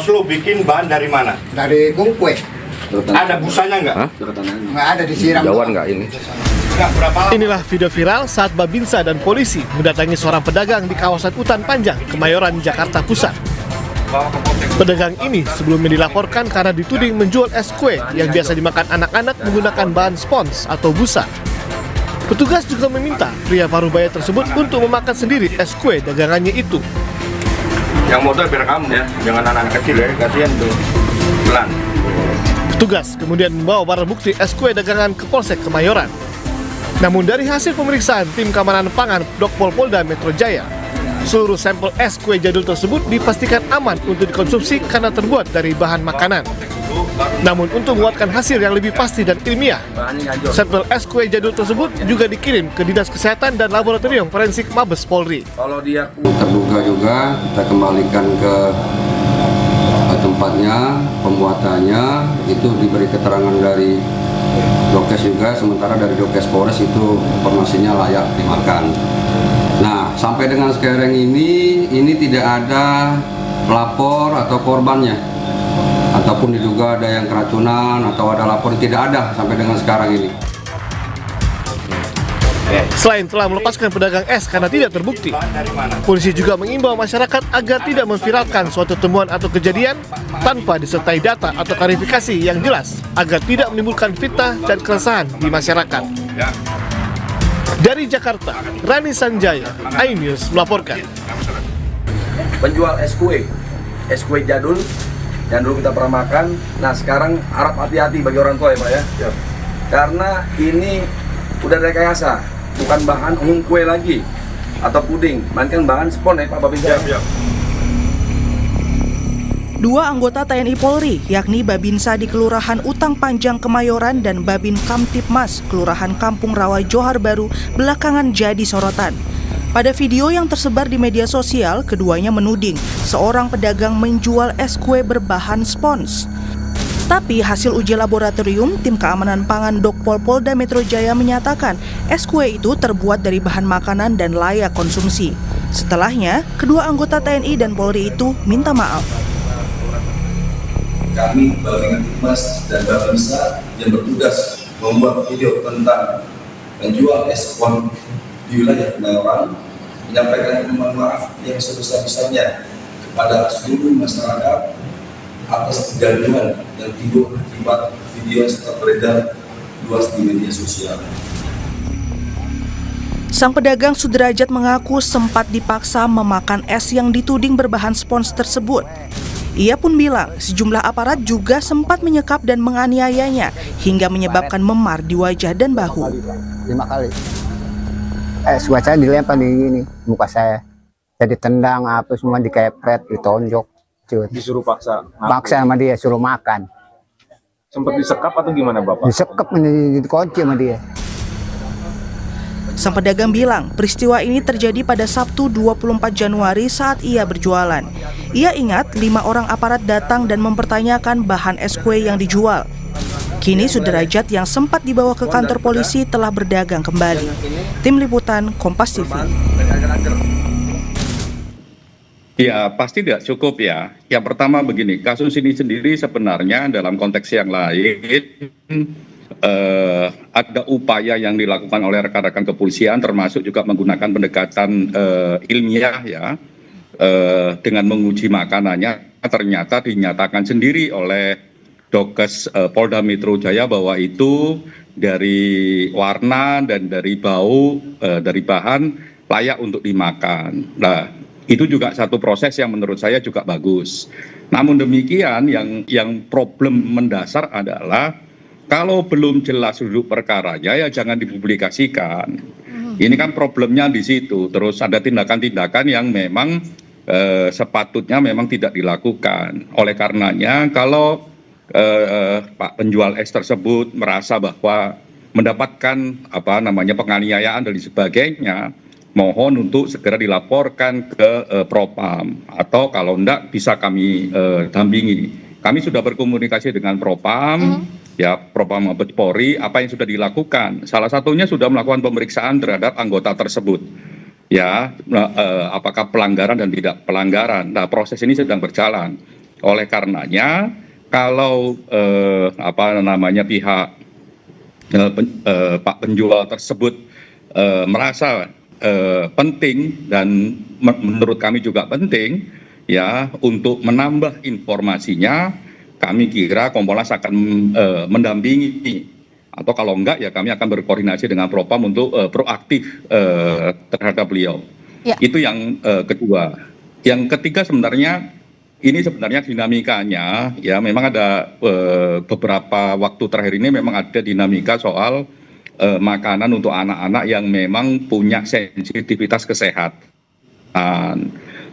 Bos lu bikin bahan dari mana? Dari Gungkwe. Ada busanya nggak? Nggak ada, disiram. Jauhan nggak ini? Nggak, berapa lama? Inilah video viral saat Babinsa dan polisi mendatangi seorang pedagang di kawasan Utan Panjang, Kemayoran, Jakarta Pusat. Pedagang ini sebelumnya dilaporkan karena dituding menjual es kue yang biasa dimakan anak-anak menggunakan bahan spons atau busa. Petugas juga meminta pria paruh baya tersebut untuk memakan sendiri es kue dagangannya itu. Yang motor biar kamu ya, jangan anak kecil ya, kasihan tuh. Pelan. Petugas kemudian membawa barang bukti es kue dagangan ke Polsek Kemayoran. Namun dari hasil pemeriksaan tim keamanan pangan Dokpol Polda Metro Jaya, seluruh sampel es kue jadul tersebut dipastikan aman untuk dikonsumsi karena terbuat dari bahan makanan. Namun untuk menguatkan hasil yang lebih pasti dan ilmiah, sampel es kue jadul tersebut juga dikirim ke Dinas Kesehatan dan Laboratorium Forensik Mabes Polri. Kalau dia terduga juga kita kembalikan ke tempatnya, pembuatannya, itu diberi keterangan dari Dokes juga, sementara dari Dokes Polres itu informasinya layak dimakan. Nah, sampai dengan sekarang ini tidak ada pelapor atau korbannya, ataupun diduga ada yang keracunan atau ada lapor, tidak ada sampai dengan sekarang ini. Selain telah melepaskan pedagang es karena tidak terbukti, polisi juga mengimbau masyarakat agar tidak memviralkan suatu temuan atau kejadian tanpa disertai data atau klarifikasi yang jelas agar tidak menimbulkan fitnah dan keresahan di masyarakat. Dari Jakarta, Rani Sanjaya, iNews melaporkan. Penjual es kue jadul yang dulu kita pernah makan, nah sekarang harap hati-hati bagi orang tua ya Pak ya. Karena ini udah rekayasa, bukan bahan kue lagi atau puding, melainkan bahan spon ya Pak Babinsa. Dua anggota TNI Polri, yakni Babinsa di Kelurahan Utang Panjang Kemayoran dan Babin Kamtipmas, Kelurahan Kampung Rawa Johar Baru, belakangan jadi sorotan. Pada video yang tersebar di media sosial, keduanya menuding seorang pedagang menjual es kue berbahan spons. Tapi hasil uji laboratorium, tim keamanan pangan Dokpol Polda Metro Jaya menyatakan es kue itu terbuat dari bahan makanan dan layak konsumsi. Setelahnya, kedua anggota TNI dan Polri itu minta maaf. Kami Babin Kamtipmas dan Babinsa yang bertugas membuat video tentang menjual es spons di wilayah Kemayoran, menyampaikan permohonan maaf yang sebesar-besarnya kepada seluruh masyarakat atas kegaduhan yang timbul akibat video yang sempat beredar luas di media sosial. Sang pedagang Sudrajat mengaku sempat dipaksa memakan es yang dituding berbahan spons tersebut. Ia pun bilang sejumlah aparat juga sempat menyekap dan menganiayanya hingga menyebabkan memar di wajah dan bahu. 5 kali. Suat saya dilempar di ini, muka saya. Jadi tendang apa semua dikepret, ditonjok. Disuruh paksa? Paksa sama dia, suruh makan. Sempat disekap atau gimana Bapak? Disekap, dikunci sama dia. Sang pedagang bilang peristiwa ini terjadi pada Sabtu 24 Januari saat ia berjualan. Ia ingat 5 orang aparat datang dan mempertanyakan bahan es kue yang dijual. Kini Sudrajat yang sempat dibawa ke kantor polisi telah berdagang kembali. Tim Liputan Kompas TV. Ya, pasti tidak cukup ya. Yang pertama begini, kasus ini sendiri sebenarnya dalam konteks yang lain ada upaya yang dilakukan oleh rekan-rekan kepolisian, termasuk juga menggunakan pendekatan ilmiah ya, dengan menguji makanannya. Ternyata dinyatakan sendiri oleh Dokes Polda Metro Jaya bahwa itu dari warna dan dari bau, dari bahan layak untuk dimakan. Nah, itu juga satu proses yang menurut saya juga bagus. Namun demikian yang problem mendasar adalah kalau belum jelas duduk perkaranya ya jangan dipublikasikan. Ini kan problemnya di situ. Terus ada tindakan-tindakan yang memang sepatutnya memang tidak dilakukan. Oleh karenanya kalau Pak penjual es tersebut merasa bahwa mendapatkan penganiayaan dan sebagainya, mohon untuk segera dilaporkan ke Propam atau kalau enggak bisa kami dampingi. Kami sudah berkomunikasi dengan Propam, ya Propam Mabes Polri, apa yang sudah dilakukan. Salah satunya sudah melakukan pemeriksaan terhadap anggota tersebut. Ya, apakah pelanggaran dan tidak pelanggaran. Nah, proses ini sedang berjalan. Oleh karenanya, kalau pihak Pak penjual tersebut merasa penting dan menurut kami juga penting ya untuk menambah informasinya, kami kira Kompolnas akan mendampingi, atau kalau enggak ya kami akan berkoordinasi dengan Propam untuk proaktif terhadap beliau. Ya. Itu yang kedua. Yang ketiga sebenarnya dinamikanya ya memang ada beberapa waktu terakhir ini memang ada dinamika soal makanan untuk anak-anak yang memang punya sensitivitas kesehatan.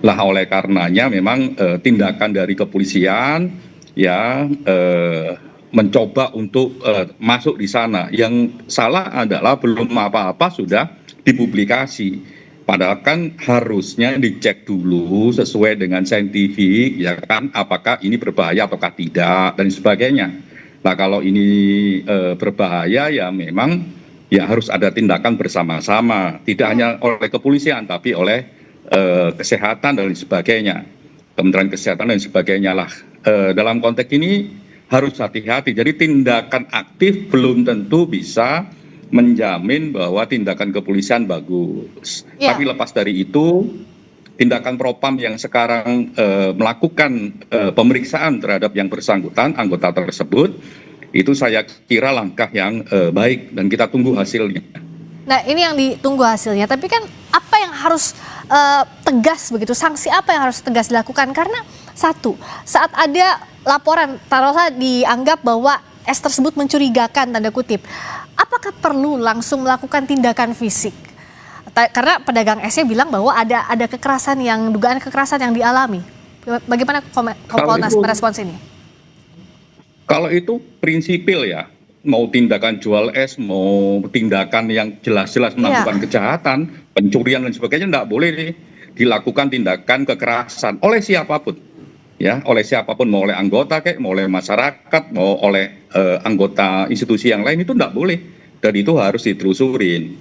Lah oleh karenanya memang tindakan dari kepolisian ya mencoba untuk masuk di sana. Yang salah adalah belum apa-apa sudah dipublikasi. Padahal kan harusnya dicek dulu sesuai dengan saintifik ya kan, apakah ini berbahaya ataukah tidak dan sebagainya. Nah kalau ini berbahaya ya memang ya harus ada tindakan bersama-sama, tidak hanya oleh kepolisian tapi oleh kesehatan dan sebagainya, Kementerian Kesehatan dan sebagainya lah. Dalam konteks ini harus hati-hati. Jadi tindakan aktif belum tentu bisa menjamin bahwa tindakan kepolisian bagus. Ya. Tapi lepas dari itu, tindakan Propam yang sekarang melakukan pemeriksaan terhadap yang bersangkutan, anggota tersebut, itu saya kira langkah yang baik dan kita tunggu hasilnya. Nah ini yang ditunggu hasilnya, tapi kan apa yang harus tegas begitu, sanksi apa yang harus tegas dilakukan? Karena satu, saat ada laporan, taruhlah dianggap bahwa S tersebut mencurigakan tanda kutip, apakah perlu langsung melakukan tindakan fisik? Karena pedagang S-nya bilang bahwa ada kekerasan dugaan kekerasan yang dialami. Bagaimana Kompolnas merespons ini? Kalau itu prinsipil ya, mau tindakan jual es, mau tindakan yang jelas-jelas melakukan kejahatan, pencurian dan sebagainya, tidak boleh dilakukan tindakan kekerasan oleh siapapun. Ya, oleh siapapun, mau oleh anggota kayak, mau oleh masyarakat, mau oleh anggota institusi yang lain, itu tidak boleh. Dan itu harus ditelusurin.